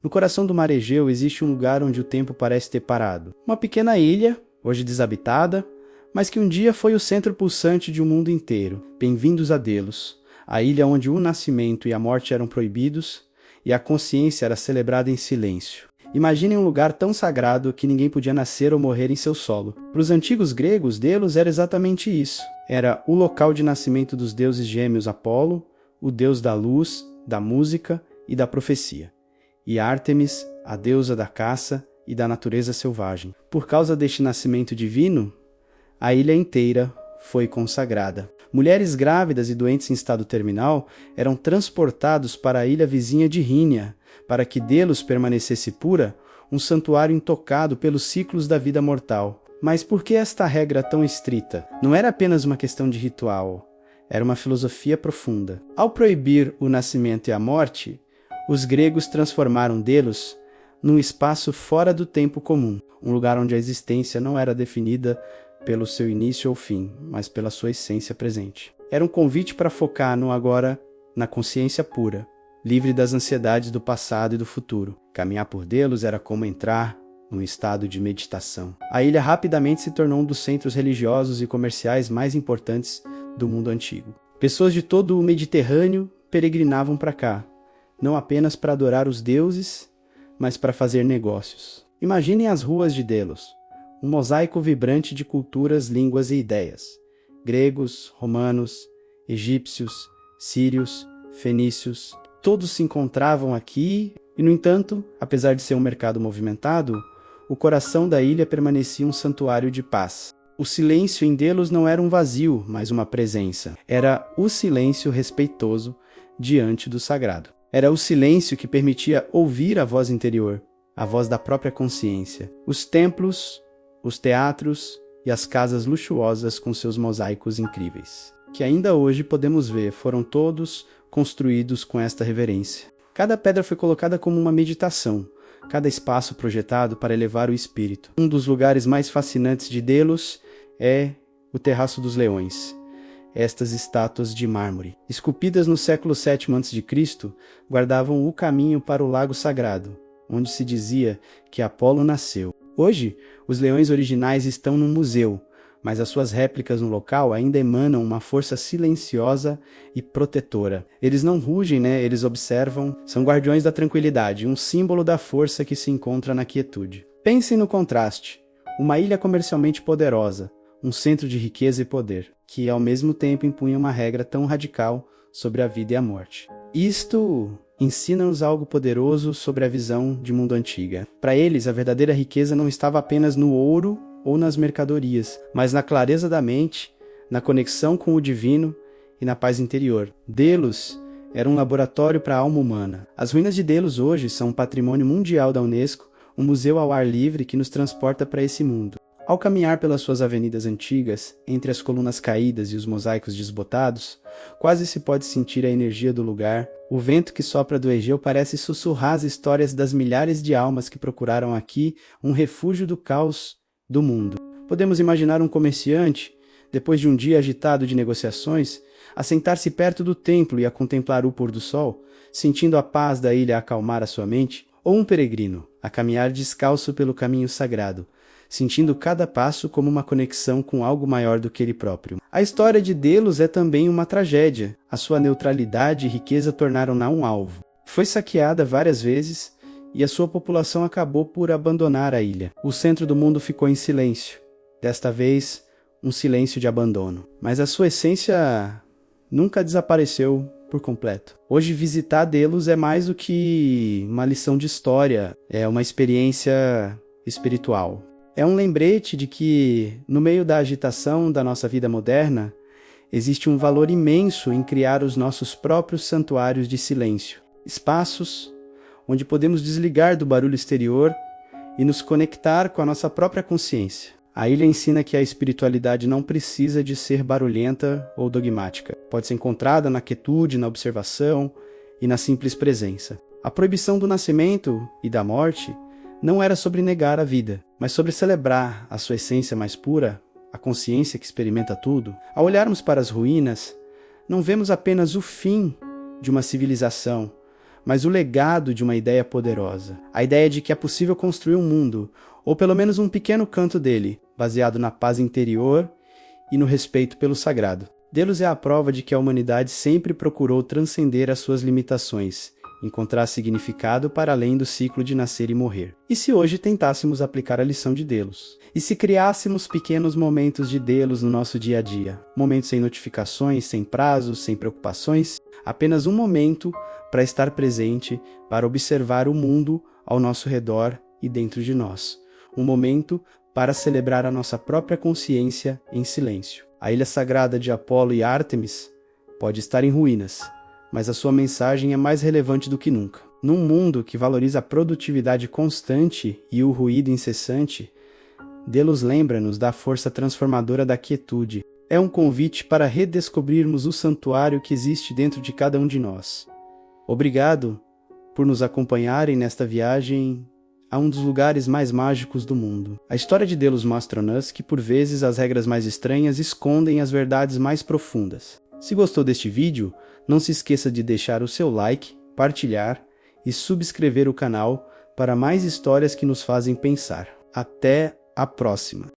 No coração do mar Egeu existe um lugar onde o tempo parece ter parado. Uma pequena ilha, hoje desabitada, mas que um dia foi o centro pulsante de um mundo inteiro. Bem-vindos a Delos, a ilha onde o nascimento e a morte eram proibidos e a consciência era celebrada em silêncio. Imaginem um lugar tão sagrado que ninguém podia nascer ou morrer em seu solo. Para os antigos gregos, Delos era exatamente isso. Era o local de nascimento dos deuses gêmeos Apolo, o deus da luz, da música e da profecia, e Ártemis, a deusa da caça e da natureza selvagem. Por causa deste nascimento divino, a ilha inteira foi consagrada. Mulheres grávidas e doentes em estado terminal eram transportados para a ilha vizinha de Rhínia, para que Delos permanecesse pura, um santuário intocado pelos ciclos da vida mortal. Mas por que esta regra tão estrita? Não era apenas uma questão de ritual, era uma filosofia profunda. Ao proibir o nascimento e a morte, os gregos transformaram Delos num espaço fora do tempo comum, um lugar onde a existência não era definida pelo seu início ou fim, mas pela sua essência presente. Era um convite para focar no agora, na consciência pura, livre das ansiedades do passado e do futuro. Caminhar por Delos era como entrar num estado de meditação. A ilha rapidamente se tornou um dos centros religiosos e comerciais mais importantes do mundo antigo. Pessoas de todo o Mediterrâneo peregrinavam para cá, não apenas para adorar os deuses, mas para fazer negócios. Imaginem as ruas de Delos, um mosaico vibrante de culturas, línguas e ideias. Gregos, romanos, egípcios, sírios, fenícios, todos se encontravam aqui e, no entanto, apesar de ser um mercado movimentado, o coração da ilha permanecia um santuário de paz. O silêncio em Delos não era um vazio, mas uma presença. Era o silêncio respeitoso diante do sagrado. Era o silêncio que permitia ouvir a voz interior, a voz da própria consciência. Os templos, os teatros e as casas luxuosas com seus mosaicos incríveis, que ainda hoje podemos ver, foram todos construídos com esta reverência. Cada pedra foi colocada como uma meditação, cada espaço projetado para elevar o espírito. Um dos lugares mais fascinantes de Delos é o Terraço dos Leões. Estas estátuas de mármore, esculpidas no século VII a.C., guardavam o caminho para o lago sagrado, onde se dizia que Apolo nasceu. Hoje, os leões originais estão num museu, mas as suas réplicas no local ainda emanam uma força silenciosa e protetora. Eles não rugem, Eles observam, são guardiões da tranquilidade, um símbolo da força que se encontra na quietude. Pensem no contraste, uma ilha comercialmente poderosa, um centro de riqueza e poder, que ao mesmo tempo impunha uma regra tão radical sobre a vida e a morte. Isto ensina-nos algo poderoso sobre a visão de mundo antiga. Para eles, a verdadeira riqueza não estava apenas no ouro ou nas mercadorias, mas na clareza da mente, na conexão com o divino e na paz interior. Delos era um laboratório para a alma humana. As ruínas de Delos hoje são um patrimônio mundial da Unesco, um museu ao ar livre que nos transporta para esse mundo. Ao caminhar pelas suas avenidas antigas, entre as colunas caídas e os mosaicos desbotados, quase se pode sentir a energia do lugar. O vento que sopra do Egeu parece sussurrar as histórias das milhares de almas que procuraram aqui um refúgio do caos do mundo. Podemos imaginar um comerciante, depois de um dia agitado de negociações, a sentar-se perto do templo e a contemplar o pôr do sol, sentindo a paz da ilha acalmar a sua mente, ou um peregrino, a caminhar descalço pelo caminho sagrado, sentindo cada passo como uma conexão com algo maior do que ele próprio. A história de Delos é também uma tragédia. A sua neutralidade e riqueza tornaram-na um alvo. Foi saqueada várias vezes e a sua população acabou por abandonar a ilha. O centro do mundo ficou em silêncio. Desta vez, um silêncio de abandono. Mas a sua essência nunca desapareceu por completo. Hoje, visitar Delos é mais do que uma lição de história. É uma experiência espiritual. É um lembrete de que, no meio da agitação da nossa vida moderna, existe um valor imenso em criar os nossos próprios santuários de silêncio. Espaços onde podemos desligar do barulho exterior e nos conectar com a nossa própria consciência. A ilha ensina que a espiritualidade não precisa de ser barulhenta ou dogmática. Pode ser encontrada na quietude, na observação e na simples presença. A proibição do nascimento e da morte não era sobre negar a vida, mas sobre celebrar a sua essência mais pura, a consciência que experimenta tudo. Ao olharmos para as ruínas, não vemos apenas o fim de uma civilização, mas o legado de uma ideia poderosa. A ideia de que é possível construir um mundo, ou pelo menos um pequeno canto dele, baseado na paz interior e no respeito pelo sagrado. Delos é a prova de que a humanidade sempre procurou transcender as suas limitações, encontrar significado para além do ciclo de nascer e morrer. E se hoje tentássemos aplicar a lição de Delos? E se criássemos pequenos momentos de Delos no nosso dia a dia? Momentos sem notificações, sem prazos, sem preocupações? Apenas um momento para estar presente, para observar o mundo ao nosso redor e dentro de nós. Um momento para celebrar a nossa própria consciência em silêncio. A ilha sagrada de Apolo e Ártemis pode estar em ruínas, mas a sua mensagem é mais relevante do que nunca. Num mundo que valoriza a produtividade constante e o ruído incessante, Delos lembra-nos da força transformadora da quietude. É um convite para redescobrirmos o santuário que existe dentro de cada um de nós. Obrigado por nos acompanharem nesta viagem a um dos lugares mais mágicos do mundo. A história de Delos mostra-nos que, por vezes, as regras mais estranhas escondem as verdades mais profundas. Se gostou deste vídeo, não se esqueça de deixar o seu like, partilhar e subscrever o canal para mais histórias que nos fazem pensar. Até a próxima!